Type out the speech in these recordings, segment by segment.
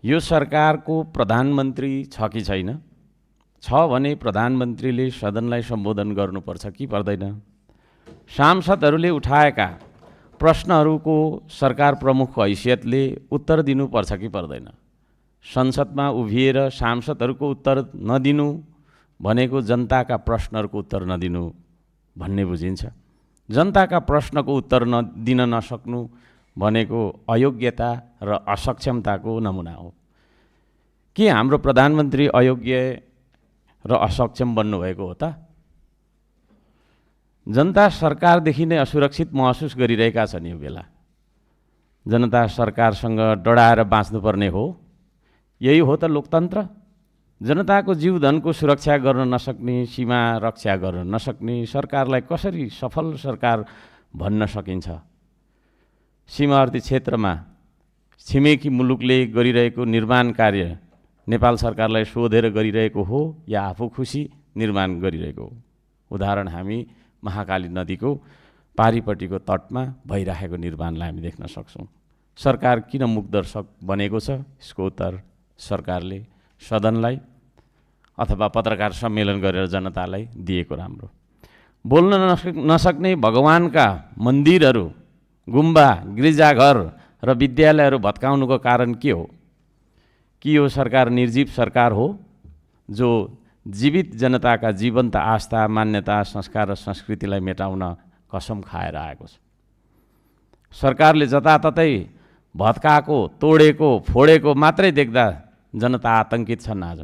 यो सरकारको प्रधानमन्त्री छ कि छैन? छ भने प्रधानमन्त्रीले सदनलाई सम्बोधन गर्नुपर्छ कि पर्दैन? सांसदहरूले उठाएका प्रश्नहरूको सरकार प्रमुखको हैसियतले उत्तर दिनुपर्छ कि पर्दैन? संसदमा उभिएर सांसदहरूको उत्तर नदिनु भनेको जनताका प्रश्नहरूको उत्तर नदिनु भन्ने बुझिन्छ। जनताका प्रश्नको उत्तर दिन नसक्नु भनेको अयोग्यता र असक्षमताको नमुना हो। के हाम्रो प्रधानमन्त्री अयोग्य र असक्षम बन्नुभएको हो त? जनता सरकारदेखि नै असुरक्षित महसुस गरिरहेका छन्। यो बेला जनता सरकारसँग डराएर बाँच्नुपर्ने हो। यही हो त लोकतन्त्र। जनताको जीवधनको सुरक्षा गर्न नसक्ने, सीमा रक्षा गर्न नसक्ने सरकारलाई कसरी सफल सरकार भन्न सकिन्छ? सीमावर्ती क्षेत्रमा छिमेकी मुलुकले गरिरहेको निर्माण कार्य नेपाल सरकारलाई सोधेर गरिरहेको हो या आफू खुसी निर्माण गरिरहेको हो? उदाहरण हामी महाकाली नदीको पारिपट्टिको तटमा भइरहेको निर्माणलाई हामी देख्न सक्छौँ। सरकार किन मूकदर्शक बनेको छ? यसको उत्तर सरकारले सदनलाई अथवा पत्रकार सम्मेलन गरेर जनतालाई दिएको राम्रो। बोल्न नसक्ने भगवानका मन्दिरहरू, गुम्बा, गिर्जाघर र विद्यालयहरू भत्काउनुको कारण के हो? कि यो सरकार निर्जीव सरकार हो जो जीवित जनताका जीवन्त आस्था, मान्यता, संस्कार र संस्कृतिलाई मेटाउन कसम खाएर आएको छ? सरकारले जताततै भत्काएको, तोडेको, फोडेको मात्रै देख्दा जनता आतङ्कित छन्। आज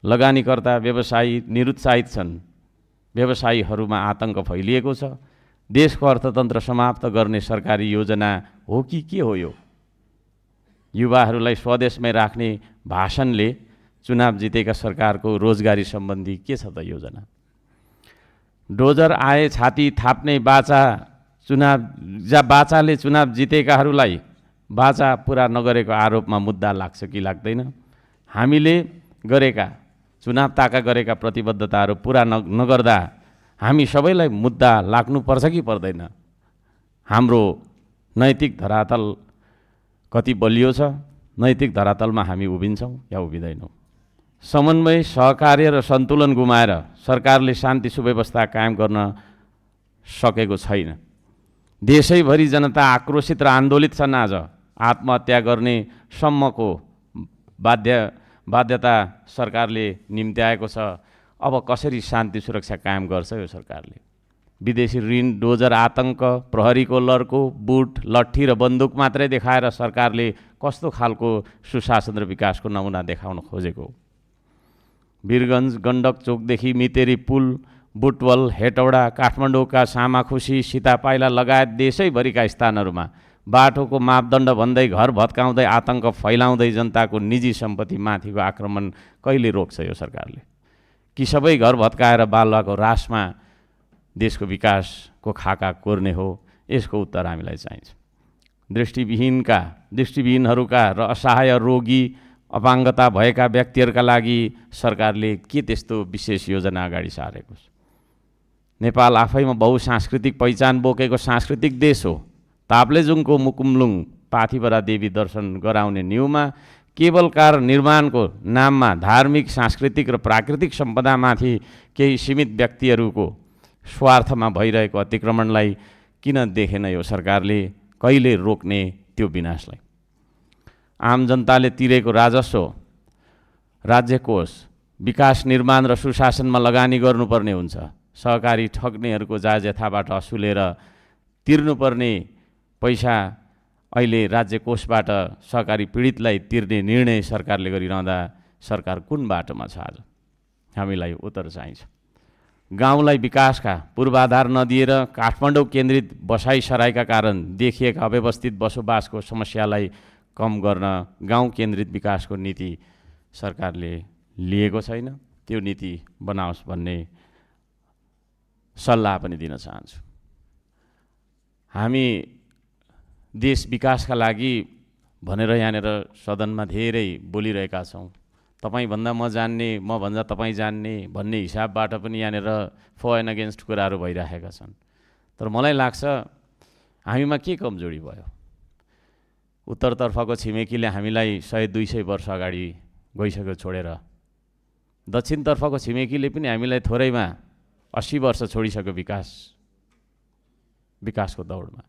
लगानीकर्ता, व्यवसायी निरुत्साहित छन्। व्यवसायीहरूमा आतङ्क फैलिएको छ। देशको अर्थतन्त्र समाप्त गर्ने सरकारी योजना हो कि के हो यो? युवाहरूलाई स्वदेशमै राख्ने भाषणले चुनाव जितेका सरकारको रोजगारी सम्बन्धी के छ त योजना? डोजर आए छाती थाप्ने बाचा, बाचाले चुनाव जितेकाहरूलाई बाचा पुरा नगरेको आरोपमा मुद्दा लाग्छ कि लाग्दैन? हामीले गरेका चुनाव ताका गरेका प्रतिबद्धताहरू पुरा नगर्दा हामी सबैलाई मुद्दा लाग्नुपर्छ कि पर्दैन? हाम्रो नैतिक धरातल कति बलियो छ? नैतिक धरातलमा हामी उभिन्छौँ या उभिँदैनौँ? समन्वय, सहकार्य र सन्तुलन गुमाएर सरकारले शान्ति सुव्यवस्था कायम गर्न सकेको छैन। देशैभरि जनता आक्रोशित र आन्दोलित छन्। आज आत्महत्या गर्ने सम्मको बाध्यता सरकारले निम्त्याएको छ। अब कसरी शान्ति सुरक्षा कायम गर्छ यो सरकारले? विदेशी ऋण, डोजर, आतङ्क, प्रहरीको लर्को, बुट, लट्ठी र बन्दुक मात्रै देखाएर सरकारले कस्तो खालको सुशासन र विकासको नमुना देखाउन खोजेको? वीरगञ्ज, गण्डक चोकदेखि मितेरी पुल, बुटवल, हेटौडा, काठमाडौँका सामाखुसी, सीतापाइला लगायत देशैभरिका स्थानहरूमा बाटोको मापदण्ड भन्दै घर भत्काउँदै आतङ्क फैलाउँदै जनताको निजी सम्पत्ति माथिको आक्रमण कहिले रोक्छ यो सरकारले? कि सबै घर भत्काएर बालुवाको रासमा देशको विकासको खाका कोर्ने हो? यसको उत्तर हामीलाई चाहिन्छ। दृष्टिविहीनहरूका र असहाय, रोगी, अपाङ्गता भएका व्यक्तिहरूका लागि सरकारले के त्यस्तो विशेष योजना अगाडि सारेको छ? नेपाल आफैमा बहुसांस्कृतिक पहिचान बोकेको सांस्कृतिक देश हो। ताप्लेजुङको मुकुमलुङ पाथिभरा देवी दर्शन गराउने न्युमा केवल कार निर्माणको नाममा धार्मिक, सांस्कृतिक र प्राकृतिक सम्पदामाथि केही सीमित व्यक्तिहरूको स्वार्थमा भइरहेको अतिक्रमणलाई किन देखेन यो सरकारले? कहिले रोक्ने त्यो विनाशलाई? आम जनताले तिरेको राजस्व, राज्य कोष, विकास, निर्माण र सुशासनमा लगानी गर्नुपर्ने हुन्छ। सहकारी ठग्नेहरूको जायजथाबाट असुलेर तिर्नुपर्ने पैसा अहिले राज्य कोषबाट सहकारी पीडितलाई तिर्ने निर्णय सरकारले गरिरहँदा सरकार कुन बाटोमा छ? आज हामीलाई उत्तर चाहिन्छ। गाउँलाई विकासका पूर्वाधार नदिएर काठमाडौँ केन्द्रित बसाइसराइका कारण देखिएका अव्यवस्थित बसोबासको समस्यालाई कम गर्न गाउँ केन्द्रित विकासको नीति सरकारले लिएको छैन। त्यो नीति बनाओस् भन्ने सल्लाह पनि दिन चाहन्छु। हामी देश विकासका लागि भनेर यहाँनिर सदनमा धेरै बोलिरहेका छौँ। तपाईभन्दा म जान्ने, म भन्दा तपाईँ जान्ने भन्ने हिसाबबाट पनि यहाँनिर फर एन्ड अगेन्स्ट कुराहरू भइरहेका छन्। तर मलाई लाग्छ हामीमा के कमजोरी भयो? उत्तरतर्फको छिमेकीले हामीलाई 100-200 वर्ष अगाडि गइसक्यो छोडेर, दक्षिणतर्फको छिमेकीले पनि हामीलाई थोरैमा 80 वर्ष छोडिसक्यो विकासको दौडमा।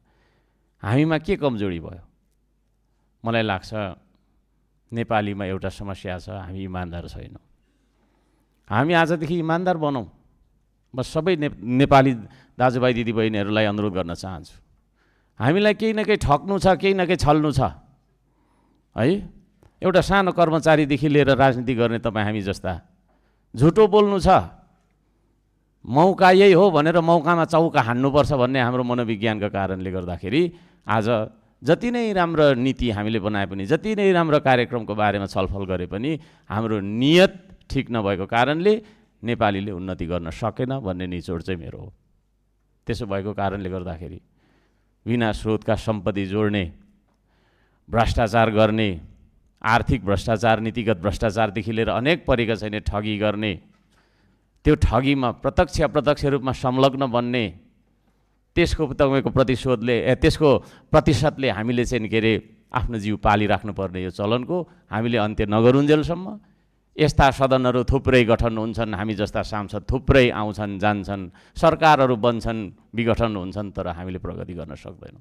हामीमा के कमजोरी भयो? मलाई लाग्छ नेपालीमा एउटा समस्या छ, हामी इमान्दार छैनौँ। हामी आजदेखि इमान्दार बनौँ। बस सबै नेपाली दाजुभाइ दिदीबहिनीहरूलाई अनुरोध गर्न चाहन्छु, हामीलाई केही न केही ठग्नु छ, केही न केही छल्नु छ है। एउटा सानो कर्मचारीदेखि लिएर राजनीति गर्ने तपाईँ हामी जस्ता झुटो बोल्नु छ, मौका यही हो भनेर मौकामा चौका हान्नुपर्छ भन्ने हाम्रो मनोविज्ञानका कारणले गर्दाखेरि आज जति नै राम्रो नीति हामीले बनाए पनि, जति नै राम्रो कार्यक्रमको बारेमा छलफल गरे पनि हाम्रो नियत ठिक नभएको कारणले नेपालीले उन्नति गर्न सकेन भन्ने निचोड चाहिँ मेरो हो। त्यसो भएको कारणले गर्दाखेरि बिना स्रोतका सम्पत्ति जोड्ने, भ्रष्टाचार गर्ने, आर्थिक भ्रष्टाचार, नीतिगत भ्रष्टाचारदेखि लिएर अनेक परेका छैन ठगी गर्ने, त्यो ठगीमा प्रत्यक्ष अप्रत्यक्ष रूपमा संलग्न बन्ने, त्यसको तपाईँको त्यसको प्रतिशतले हामीले चाहिँ के अरे आफ्नो जीव पालिराख्नुपर्ने यो चलनको हामीले अन्त्य नगरुन्जेलसम्म यस्ता सदनहरू थुप्रै गठन हुन्छन्, हामी जस्ता सांसद थुप्रै आउँछन् जान्छन्, सरकारहरू बन्छन्, विघटन हुन्छन्, तर हामीले प्रगति गर्न सक्दैनौँ।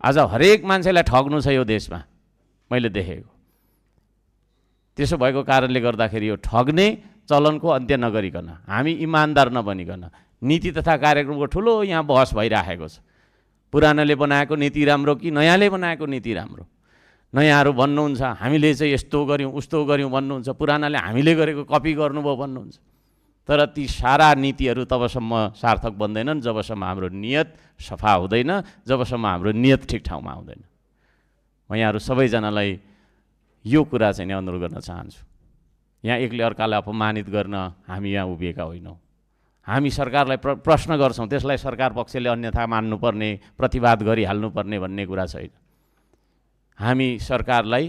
आज हरेक मान्छेलाई ठग्नु छ यो देशमा, मैले देखेको। त्यसो भएको कारणले गर्दाखेरि यो ठग्ने चलनको अन्त्य नगरिकन, हामी इमान्दार नबनिकन नीति तथा कार्यक्रमको ठुलो यहाँ बहस भइराखेको छ। पुरानाले बनाएको नीति राम्रो कि नयाँले बनाएको नीति राम्रो? नयाँहरू भन्नुहुन्छ हामीले चाहिँ यस्तो गऱ्यौँ उस्तो गऱ्यौँ भन्नुहुन्छ, पुरानाले हामीले गरेको कपी गर्नुभयो भन्नुहुन्छ। तर ती सारा नीतिहरू तबसम्म सार्थक बन्दैनन् जबसम्म हाम्रो नियत सफा हुँदैन, जबसम्म हाम्रो नियत ठिक ठाउँमा आउँदैन। म यहाँहरू सबैजनालाई यो कुरा चाहिँ अनुरोध गर्न चाहन्छु, यहाँ एकले अर्कालाई अपमानित गर्न हामी यहाँ उभिएका होइनौँ। हामी सरकारलाई प्रश्न गर्छौँ, त्यसलाई सरकार पक्षले अन्यथा मान्नुपर्ने, प्रतिवाद गरिहाल्नुपर्ने भन्ने कुरा छैन। हामी सरकारलाई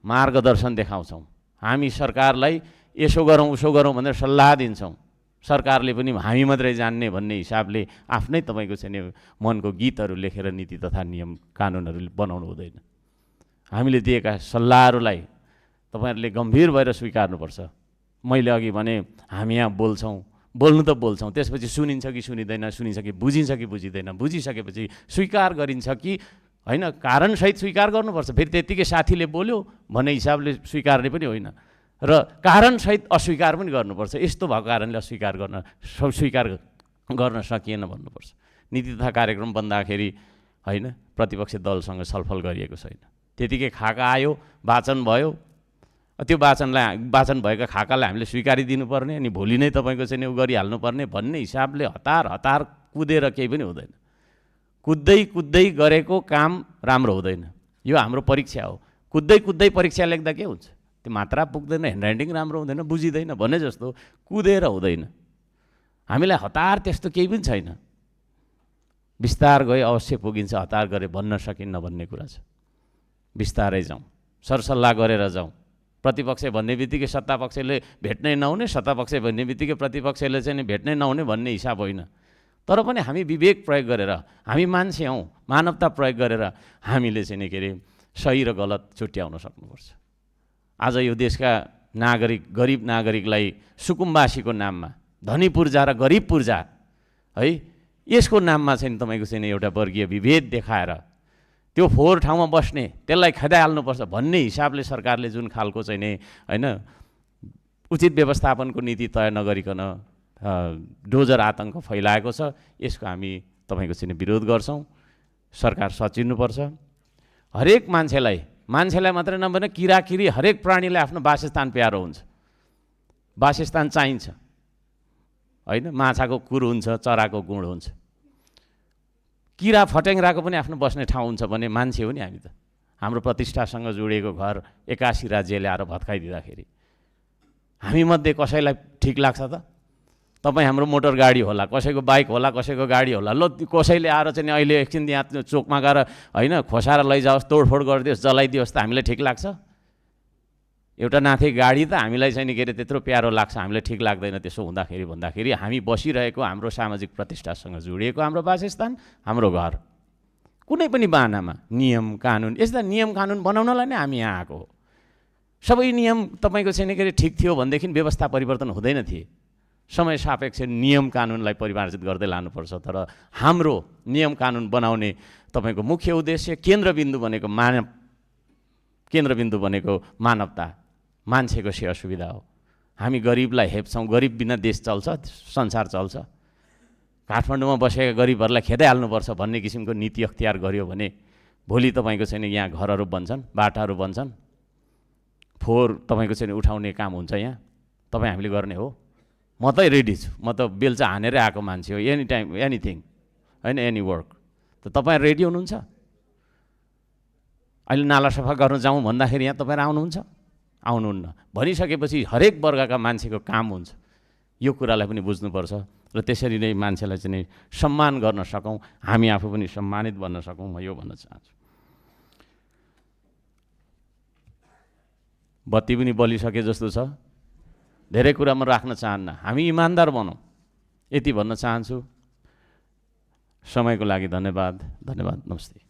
मार्गदर्शन देखाउँछौँ, हामी सरकारलाई यसो गरौँ उसो गरौँ भनेर सल्लाह दिन्छौँ। सरकारले पनि हामी मात्रै जान्ने भन्ने हिसाबले आफ्नै तपाईँको चाहिँ मनको गीतहरू लेखेर नीति तथा नियम कानुनहरू बनाउनु हुँदैन। हामीले दिएका सल्लाहहरूलाई तपाईँहरूले गम्भीर भएर स्वीकार्नुपर्छ। मैले अघि भने हामी यहाँ बोल्छौँ, बोल्नु त बोल्छौँ, त्यसपछि सुनिन्छ कि सुनिँदैन, सुनिन्छ कि बुझिन्छ कि बुझिँदैन, बुझिसकेपछि स्वीकार गरिन्छ कि होइन, कारणसहित स्वीकार गर्नुपर्छ। फेरि त्यत्तिकै साथीले बोल्यो भन्ने हिसाबले स्वीकार्ने पनि होइन, र कारणसहित अस्वीकार पनि गर्नुपर्छ। यस्तो भएको कारणले स्वीकार गर्न सकिएन भन्नुपर्छ। नीति तथा कार्यक्रम बन्दाखेरि होइन, प्रतिपक्ष दलसँग छलफल गरिएको छैन, त्यतिकै खाका आयो, वाचन भयो, त्यो वाचन भएका खाकालाई हामीले स्वीकारिदिनुपर्ने, अनि भोलि नै तपाईँको चाहिँ उ गरिहाल्नुपर्ने भन्ने हिसाबले हतार कुदेर केही पनि हुँदैन। कुद्दै गरेको काम राम्रो हुँदैन। यो हाम्रो परीक्षा हो। कुद्दै परीक्षा लेख्दा के हुन्छ? त्यो मात्रा पुग्दैन, ह्यान्डराइटिङ राम्रो हुँदैन, बुझिँदैन भने जस्तो कुदेर हुँदैन। हामीलाई हतार त्यस्तो केही पनि छैन। बिस्तार गए अवश्य पुगिन्छ, हतार गरे भन्न सकिन्न भन्ने कुरा छ। बिस्तारै जाउँ, सरसल्लाह गरेर जाउँ। प्रतिपक्ष भन्ने बित्तिकै सत्तापक्षले भेट्नै नहुने, सत्तापक्ष भन्ने बित्तिकै प्रतिपक्षले चाहिँ भेट्नै नहुने भन्ने हिसाब होइन। तर पनि हामी विवेक प्रयोग गरेर, हामी मान्छे हौँ, मानवता प्रयोग गरेर हामीले चाहिँ के अरे सही र गलत छुट्याउन सक्नुपर्छ। आज यो देशका नागरिक, गरिब नागरिकलाई सुकुम्बासीको नाममा, धनी पूर्जा र गरिब पूर्जा है, यसको नाममा चाहिँ तपाईँको चाहिँ एउटा वर्गीय विभेद देखाएर त्यो फोहोर ठाउँमा बस्ने, त्यसलाई खेदाइहाल्नुपर्छ भन्ने हिसाबले सरकारले जुन खालको चाहिँ नि होइन उचित व्यवस्थापनको नीति तय नगरिकन डोजर आतङ्क फैलाएको छ, यसको हामी तपाईँको चाहिँ विरोध गर्छौँ। सरकार सचिन्नुपर्छ। हरेक मान्छेलाई मात्रै नभएर किराकिरी हरेक प्राणीलाई आफ्नो वासस्थान प्यारो हुन्छ, वासस्थान चाहिन्छ होइन। माछाको कुर हुन्छ, चराको गुँड हुन्छ, किरा फट्याङ्ग्राको पनि आफ्नो बस्ने ठाउँ हुन्छ भने मान्छे हो नि हामी त। हाम्रो प्रतिष्ठासँग जोडिएको घर 81 राज्यले आएर भत्काइदिँदाखेरि हामीमध्ये कसैलाई ठिक लाग्छ त? तपाईँ हाम्रो मोटर गाडी होला, कसैको बाइक होला, कसैको गाडी होला, ल कसैले आएर चाहिँ अहिले एकछिन यहाँ चोकमा गएर होइन खोसाएर लैजाओस्, तोडफोड गरिदियोस्, जलाइदियोस् त हामीलाई ठिक लाग्छ? एउटा नाथे गाडी त हामीलाई चाहिँ के अरे त्यत्रो प्यारो लाग्छ, हामीलाई ठिक लाग्दैन। त्यसो भन्दाखेरि हामी बसिरहेको हाम्रो सामाजिक प्रतिष्ठासँग जोडिएको हाम्रो वासस्थान, हाम्रो घर कुनै पनि बाहनामा नियम कानुन, यस्ता नियम कानुन बनाउनलाई नै हामी यहाँ आएको हो। सबै नियम तपाईँको चाहिँ के अरे ठिक थियो भनेदेखि व्यवस्था परिवर्तन हुँदैन थिए। समय सापेक्ष नियम कानुनलाई परिमार्जित गर्दै लानुपर्छ। तर हाम्रो नियम कानुन बनाउने तपाईँको मुख्य उद्देश्य केन्द्रबिन्दु भनेको मानवता, मान्छेको सेवा सुविधा हो। हामी गरिबलाई हेप्छौँ, गरिब बिना देश चल्छ, संसार चल्छ। काठमाडौँमा बसेका गरिबहरूलाई खेदाइहाल्नुपर्छ भन्ने किसिमको नीति अख्तियार गर्यो भने भोलि तपाईँको चाहिँ यहाँ घरहरू बन्छन्, बाटाहरू बन्छन्, फोहोर तपाईँको चाहिँ उठाउने काम हुन्छ। यहाँ तपाईँ हामीले गर्ने हो। म त रेडी छु, म त बेल्चा हानेरै आएको मान्छे हो। एनी टाइम एनिथिङ होइन, एनी वर्क। त तपाईँ रेडी हुनुहुन्छ? अहिले नाला सफा गर्न जाउँ भन्दाखेरि यहाँ तपाईँ आउनुहुन्छ? आउनुहुन्न। भनिसकेपछि हरेक वर्गका मान्छेको काम हुन्छ। यो कुरालाई पनि बुझ्नुपर्छ र त्यसरी नै मान्छेलाई चाहिँ सम्मान गर्न सकौँ, हामी आफू पनि सम्मानित बन्न सकौँ। म यो भन्न चाहन्छु। बत्ती पनि बलिसके जस्तो छ। धेरै कुरा म राख्न चाहन्न। हामी इमान्दार बनौँ, यति भन्न चाहन्छु। समयको लागि धन्यवाद। नमस्ते।